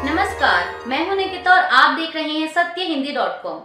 नमस्कार, मैं हूं निकिता और आप देख रहे हैं सत्यहिंदी.com।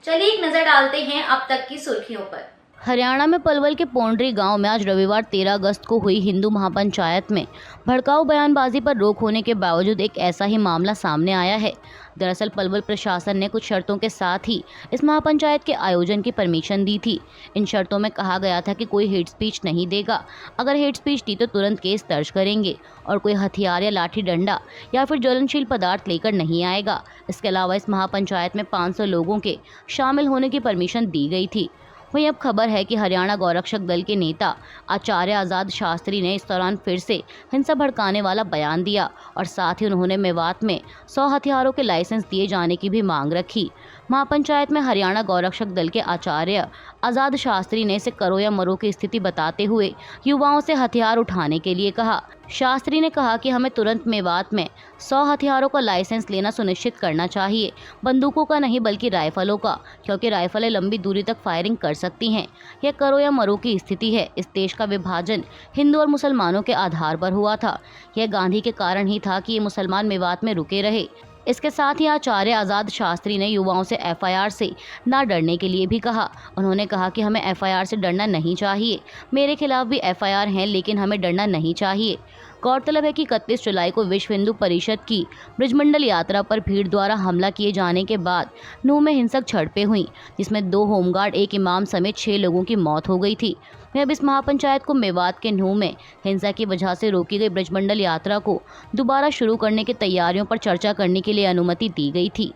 चलिए एक नजर डालते हैं अब तक की सुर्खियों पर। हरियाणा में पलवल के पौंडरी गांव में आज रविवार 13 अगस्त को हुई हिंदू महापंचायत में भड़काऊ बयानबाजी पर रोक होने के बावजूद एक ऐसा ही मामला सामने आया है। दरअसल पलवल प्रशासन ने कुछ शर्तों के साथ ही इस महापंचायत के आयोजन की परमिशन दी थी। इन शर्तों में कहा गया था कि कोई हेट स्पीच नहीं देगा, अगर हेट स्पीच दी तो तुरंत केस दर्ज करेंगे और कोई हथियार या लाठी डंडा या फिर ज्वलनशील पदार्थ लेकर नहीं आएगा। इसके अलावा इस महापंचायत में 500 लोगों के शामिल होने की परमिशन दी गई थी। वहीं अब खबर है कि हरियाणा गौरक्षक दल के नेता आचार्य आज़ाद शास्त्री ने इस दौरान फिर से हिंसा भड़काने वाला बयान दिया और साथ ही उन्होंने मेवात में 100 हथियारों के लाइसेंस दिए जाने की भी मांग रखी। महापंचायत में हरियाणा गौरक्षक दल के आचार्य आज़ाद शास्त्री ने इसे करो या मरो की स्थिति बताते हुए युवाओं से हथियार उठाने के लिए कहा। शास्त्री ने कहा कि हमें तुरंत मेवात में 100 हथियारों का लाइसेंस लेना सुनिश्चित करना चाहिए, बंदूकों का नहीं बल्कि राइफलों का, क्योंकि राइफलें लंबी दूरी तक फायरिंग कर सकती हैं। यह करो या मरो की स्थिति है। इस देश का विभाजन हिंदू और मुसलमानों के आधार पर हुआ था। यह गांधी के कारण ही था कि ये मुसलमान मेवात में रुके रहे। इसके साथ ही आचार्य आज़ाद शास्त्री ने युवाओं से एफआईआर से ना डरने के लिए भी कहा। उन्होंने कहा कि हमें एफआईआर से डरना नहीं चाहिए। मेरे खिलाफ भी एफआईआर हैं, लेकिन हमें डरना नहीं चाहिए। गौरतलब है कि 31 जुलाई को विश्व हिंदू परिषद की ब्रजमंडल यात्रा पर भीड़ द्वारा हमला किए जाने के बाद नूंह में हिंसक झड़पें हुई, जिसमें 2 होमगार्ड, एक इमाम समेत 6 लोगों की मौत हो गई थी। अब इस महापंचायत को मेवात के नूंह में हिंसा की वजह से रोकी गई ब्रजमंडल यात्रा को दोबारा शुरू करने की तैयारियों पर चर्चा करने के लिए अनुमति दी गई थी।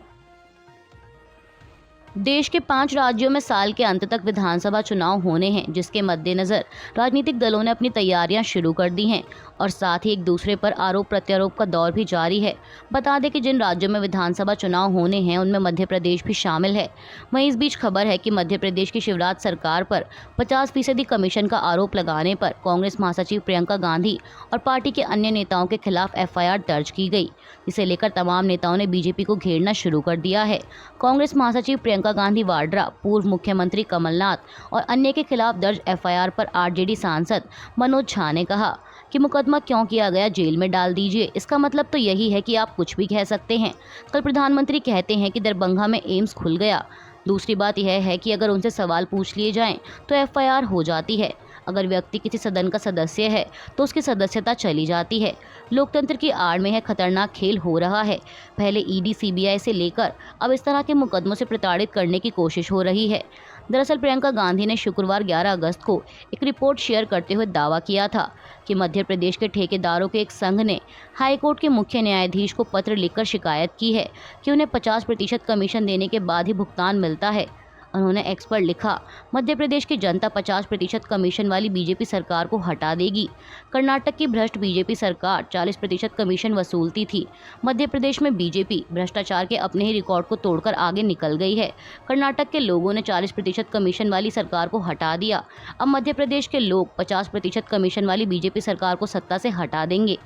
देश के 5 राज्यों में साल के अंत तक विधानसभा चुनाव होने हैं, जिसके मद्देनजर राजनीतिक दलों ने अपनी तैयारियां शुरू कर दी हैं और साथ ही एक दूसरे पर आरोप प्रत्यारोप का दौर भी जारी है। बता दें कि जिन राज्यों में विधानसभा चुनाव होने हैं उनमें मध्य प्रदेश भी शामिल है। वहीं इस बीच खबर है कि मध्य प्रदेश की शिवराज सरकार पर 50% कमीशन का आरोप लगाने पर कांग्रेस महासचिव प्रियंका गांधी और पार्टी के अन्य नेताओं के खिलाफ एफआईआर दर्ज की गई, जिसे लेकर तमाम नेताओं ने बीजेपी को घेरना शुरू कर दिया है। कांग्रेस महासचिव प्रियंका गांधी वाड्रा, पूर्व मुख्यमंत्री कमलनाथ और अन्य के खिलाफ दर्ज एफआईआर पर आरजेडी सांसद मनोज झा ने कहा कि मुकदमा क्यों किया गया, जेल में डाल दीजिए। इसका मतलब तो यही है कि आप कुछ भी कह सकते हैं। कल प्रधानमंत्री कहते हैं कि दरभंगा में एम्स खुल गया। दूसरी बात यह है कि अगर उनसे सवाल पूछ लिए जाएं तो एफआईआर हो जाती है। अगर व्यक्ति किसी सदन का सदस्य है तो उसकी सदस्यता चली जाती है। लोकतंत्र की आड़ में यह खतरनाक खेल हो रहा है। पहले ईडी, सीबीआई से लेकर अब इस तरह के मुकदमों से प्रताड़ित करने की कोशिश हो रही है। दरअसल प्रियंका गांधी ने शुक्रवार 11 अगस्त को एक रिपोर्ट शेयर करते हुए दावा किया था कि मध्य प्रदेश के ठेकेदारों के एक संघ ने हाईकोर्ट के मुख्य न्यायाधीश को पत्र लिखकर शिकायत की है कि उन्हें 50% कमीशन देने के बाद ही भुगतान मिलता है। उन्होंने एक्स पर लिखा, मध्य प्रदेश की जनता 50% कमीशन वाली बीजेपी सरकार को हटा देगी। कर्नाटक की भ्रष्ट बीजेपी सरकार 40% कमीशन वसूलती थी। मध्य प्रदेश में बीजेपी भ्रष्टाचार के अपने ही रिकॉर्ड को तोड़कर आगे निकल गई है। कर्नाटक के लोगों ने 40% कमीशन वाली सरकार को हटा दिया। अब मध्य प्रदेश के लोग 50% कमीशन वाली बीजेपी सरकार को सत्ता से हटा देंगे।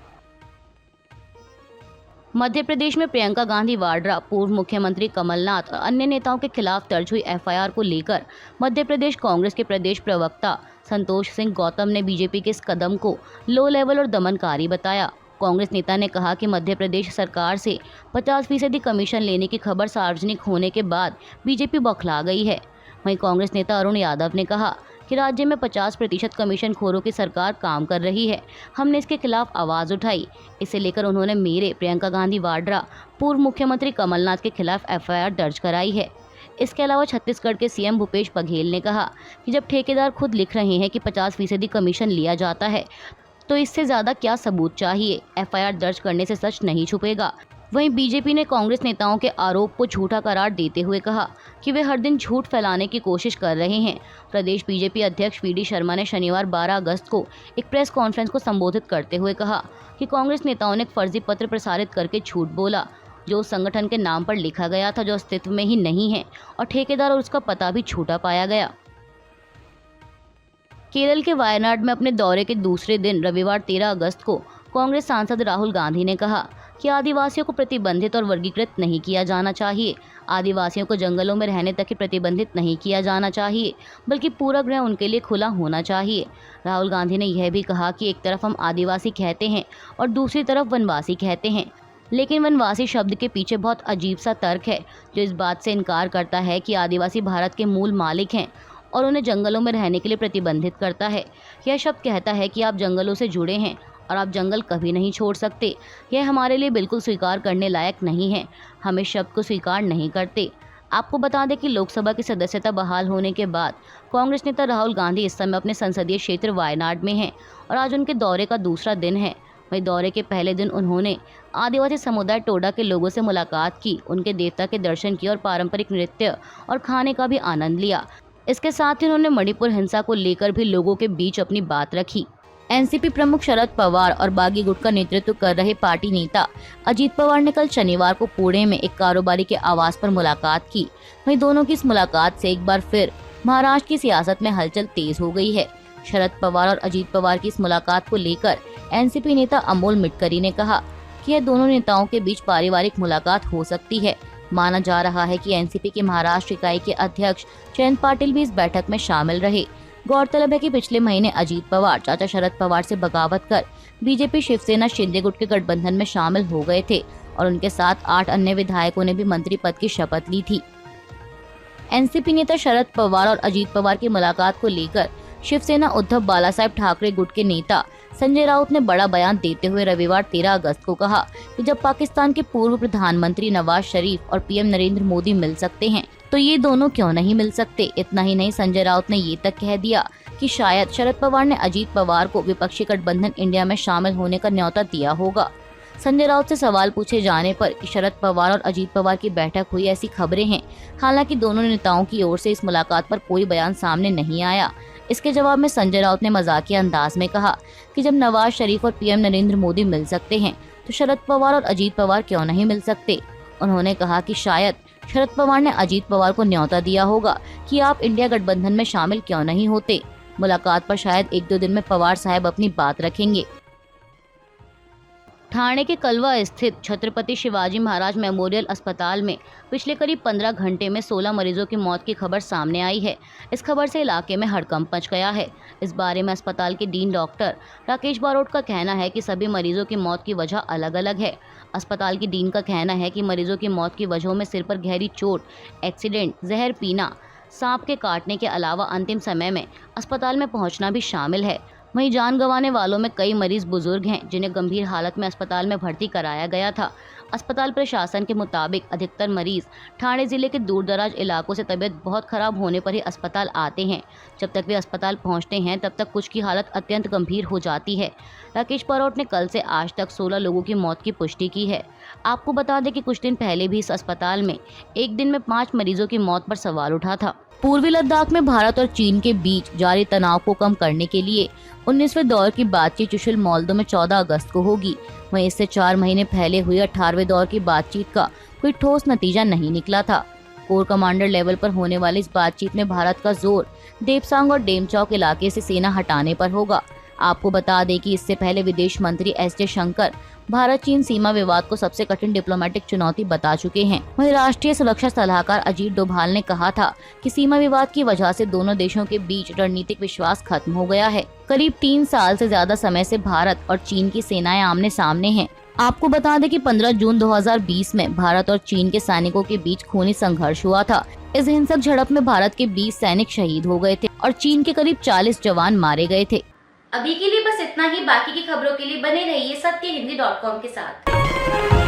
मध्य प्रदेश में प्रियंका गांधी वाड्रा, पूर्व मुख्यमंत्री कमलनाथ और अन्य नेताओं के खिलाफ दर्ज हुई एफआईआर को लेकर मध्य प्रदेश कांग्रेस के प्रदेश प्रवक्ता संतोष सिंह गौतम ने बीजेपी के इस कदम को लो लेवल और दमनकारी बताया। कांग्रेस नेता ने कहा कि मध्य प्रदेश सरकार से 50% कमीशन लेने की खबर सार्वजनिक होने के बाद बीजेपी बौखला गई है। वहीं कांग्रेस नेता अरुण यादव ने कहा कि राज्य में 50% कमीशन खोरों की सरकार काम कर रही है। हमने इसके खिलाफ आवाज़ उठाई। इसे लेकर उन्होंने मेरे, प्रियंका गांधी वाड्रा, पूर्व मुख्यमंत्री कमलनाथ के खिलाफ एफआईआर दर्ज कराई है। इसके अलावा छत्तीसगढ़ के सीएम भूपेश बघेल ने कहा कि जब ठेकेदार खुद लिख रहे हैं कि 50% कमीशन लिया जाता है तो इससे ज़्यादा क्या सबूत चाहिए। एफआईआर दर्ज करने से सच नहीं छुपेगा। वहीं बीजेपी ने कांग्रेस नेताओं के आरोप को झूठा करार देते हुए कहा कि वे हर दिन झूठ फैलाने की कोशिश कर रहे हैं। प्रदेश बीजेपी अध्यक्ष वी.डी. शर्मा ने शनिवार 12 अगस्त को एक प्रेस कॉन्फ्रेंस को संबोधित करते हुए कहा कि कांग्रेस नेताओं ने एक फर्जी पत्र प्रसारित करके झूठ बोला, जो उस संगठन के नाम पर लिखा गया था जो अस्तित्व में ही नहीं है, और ठेकेदार और उसका पता भी झूठा पाया गया। केरल के वायनाड में अपने दौरे के दूसरे दिन रविवार 13 अगस्त को कांग्रेस सांसद राहुल गांधी ने कहा कि आदिवासियों को प्रतिबंधित और वर्गीकृत नहीं किया जाना चाहिए। आदिवासियों को जंगलों में रहने तक ही प्रतिबंधित नहीं किया जाना चाहिए, बल्कि पूरा गृह उनके लिए खुला होना चाहिए। राहुल गांधी ने यह भी कहा कि एक तरफ हम आदिवासी कहते हैं और दूसरी तरफ वनवासी कहते हैं। लेकिन वनवासी शब्द के पीछे बहुत अजीब सा तर्क है जो इस बात से इनकार करता है कि आदिवासी भारत के मूल मालिक हैं और उन्हें जंगलों में रहने के लिए प्रतिबंधित करता है। यह शब्द कहता है कि आप जंगलों से जुड़े हैं और आप जंगल कभी नहीं छोड़ सकते। यह हमारे लिए बिल्कुल स्वीकार करने लायक नहीं है। हम इस शब्द को स्वीकार नहीं करते। आपको बता दें कि लोकसभा की सदस्यता बहाल होने के बाद कांग्रेस नेता राहुल गांधी इस समय अपने संसदीय क्षेत्र वायनाड में हैं और आज उनके दौरे का दूसरा दिन है। वहीं दौरे के पहले दिन उन्होंने आदिवासी समुदाय टोडा के लोगों से मुलाकात की, उनके देवता के दर्शन किए और पारंपरिक नृत्य और खाने का भी आनंद लिया। इसके साथ ही उन्होंने मणिपुर हिंसा को लेकर भी लोगों के बीच अपनी बात रखी। एनसीपी प्रमुख शरद पवार और बागी गुट का नेतृत्व कर रहे पार्टी नेता अजीत पवार ने कल शनिवार को पुणे में एक कारोबारी के आवास पर मुलाकात की। वहीं दोनों की इस मुलाकात से एक बार फिर महाराष्ट्र की सियासत में हलचल तेज हो गई है। शरद पवार और अजीत पवार की इस मुलाकात को लेकर एनसीपी नेता अमोल मिटकरी ने कहा कि यह दोनों नेताओं के बीच पारिवारिक मुलाकात हो सकती है। माना जा रहा है कि एनसीपी की महाराष्ट्र इकाई के अध्यक्ष जयंत पाटिल भी इस बैठक में शामिल रहे। गौरतलब है कि पिछले महीने अजीत पवार चाचा शरद पवार से बगावत कर बीजेपी शिवसेना शिंदे गुट के गठबंधन में शामिल हो गए थे और उनके साथ 8 अन्य विधायकों ने भी मंत्री पद की शपथ ली थी। एनसीपी नेता शरद पवार और अजीत पवार की मुलाकात को लेकर शिवसेना उद्धव बालासाहेब ठाकरे गुट के नेता संजय राउत ने बड़ा बयान देते हुए रविवार 13 अगस्त को कहा कि जब पाकिस्तान के पूर्व प्रधानमंत्री नवाज शरीफ और पीएम नरेंद्र मोदी मिल सकते हैं तो ये दोनों क्यों नहीं मिल सकते। इतना ही नहीं, संजय राउत ने ये तक कह दिया कि शायद शरद पवार ने अजीत पवार को विपक्षी गठबंधन इंडिया में शामिल होने का न्योता दिया होगा। संजय राउत से सवाल पूछे जाने पर कि शरद पवार और अजीत पवार की बैठक हुई, ऐसी खबरें हैं। हालांकि दोनों नेताओं की ओर से इस मुलाकात पर कोई बयान सामने नहीं आया। इसके जवाब में संजय राउत ने मजाकिया अंदाज में कहा कि जब नवाज शरीफ और पीएम नरेंद्र मोदी मिल सकते हैं तो शरद पवार और अजीत पवार क्यों नहीं मिल सकते। उन्होंने कहा कि शायद शरद पवार ने अजीत पवार को न्योता दिया होगा कि आप इंडिया गठबंधन में शामिल क्यों नहीं होते। मुलाकात पर शायद 1-2 दिन में पवार साहब अपनी बात रखेंगे। ठाणे के कलवा स्थित छत्रपति शिवाजी महाराज मेमोरियल अस्पताल में पिछले करीब 15 घंटे में 16 मरीजों की मौत की खबर सामने आई है। इस खबर से इलाके में हड़कंप मच गया है। इस बारे में अस्पताल के डीन डॉक्टर राकेश बारोट का कहना है कि सभी मरीजों की मौत की वजह अलग अलग है। अस्पताल की डीन का कहना है कि मरीजों की मौत की वजहों में सिर पर गहरी चोट, एक्सीडेंट, जहर पीना, सांप के काटने के अलावा अंतिम समय में अस्पताल में पहुंचना भी शामिल है। वहीं जान गंवाने वालों में कई मरीज बुजुर्ग हैं जिन्हें गंभीर हालत में अस्पताल में भर्ती कराया गया था। अस्पताल प्रशासन के मुताबिक अधिकतर मरीज ठाणे जिले के दूर दराज इलाकों से तबीयत बहुत खराब होने पर ही अस्पताल आते हैं। जब तक वे अस्पताल पहुंचते हैं तब तक कुछ की हालत अत्यंत गंभीर हो जाती है। राकेश बारोट ने कल से आज तक 16 लोगों की मौत की पुष्टि की है। आपको बता दें कि कुछ दिन पहले भी इस अस्पताल में एक दिन में 5 मरीजों की मौत पर सवाल उठा था। पूर्वी लद्दाख में भारत और चीन के बीच जारी तनाव को कम करने के लिए 19वें दौर की बातचीत चुशुल मोल्दो में 14 अगस्त को होगी। वहीं इससे 4 महीने पहले हुई 18वें दौर की बातचीत का कोई ठोस नतीजा नहीं निकला था। कोर कमांडर लेवल पर होने वाली इस बातचीत में भारत का जोर देपसांग और डेमचौक इलाके से सेना हटाने पर होगा। आपको बता दें कि इससे पहले विदेश मंत्री एस जयशंकर भारत चीन सीमा विवाद को सबसे कठिन डिप्लोमेटिक चुनौती बता चुके हैं। वहीं राष्ट्रीय सुरक्षा सलाहकार अजीत डोभाल ने कहा था कि सीमा विवाद की वजह से दोनों देशों के बीच रणनीतिक विश्वास खत्म हो गया है। करीब 3 साल से ज्यादा समय से भारत और चीन की सेनाएं आमने सामने हैं। आपको बता दें कि 15 जून 2020 में भारत और चीन के सैनिकों के बीच खूनी संघर्ष हुआ था। इस हिंसक झड़प में भारत के 20 सैनिक शहीद हो गए थे और चीन के करीब 40 जवान मारे गए थे। अभी के लिए बस इतना ही। बाकी की खबरों के लिए बने रहिए सत्यहिंदी.com के साथ।